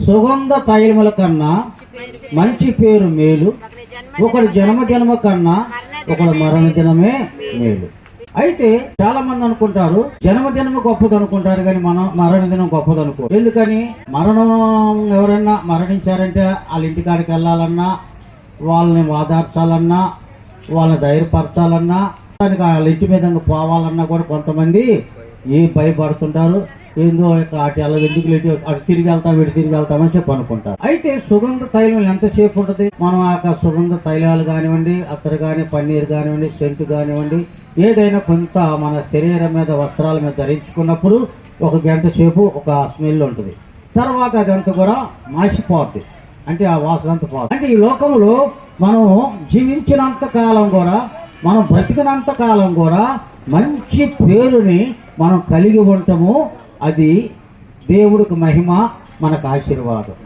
సుగంధ తైలముల కన్నా మంచి పేరు మేలు, ఒకటి జన్మ కన్నా ఒకడు మరణ దినమే మేలు. అయితే చాలా మంది అనుకుంటారు జన్మదినం గొప్పది అనుకుంటారు, కానీ మరణ దినం గొప్పది అనుకో. ఎందుకని? మరణం ఎవరైనా మరణించారంటే వాళ్ళ ఇంటికాడికి వెళ్ళాలన్నా, వాళ్ళని వాదార్చాలన్నా, వాళ్ళని ధైర్యపరచాలన్నా, దానికి వాళ్ళ ఇంటి మీద పోవాలన్నా కూడా కొంతమంది భయపడుతుంటారు. ఏందో అటు ఎందుకు అటు తిరిగి వెళ్తాం వీటి తిరిగి వెళ్తామని చెప్పి అనుకుంటారు. అయితే సుగంధ తైలం ఎంతసేపు ఉంటుంది? మనం ఆ సుగంధ తైలాలు కానివ్వండి, అత్తరు కానీ, పన్నీర్ కానివ్వండి, సెంటు కానివ్వండి, ఏదైనా కొంత మన శరీరం మీద వస్త్రాల మీద ధరించుకున్నప్పుడు 1 గంట సేపు ఒక స్మెల్ ఉంటుంది. తర్వాత అదంతా కూడా మాసిపోద్ది, అంటే ఆ వాసన అంతా పోతుంది. అంటే ఈ లోకంలో మనం జీవించినంత కాలం కూడా, మనం బ్రతికినంత కాలం కూడా మంచి పేరుని మనం కలిగి ఉంటాము. అది దేవుడికి మహిమ, మనకు ఆశీర్వాదం.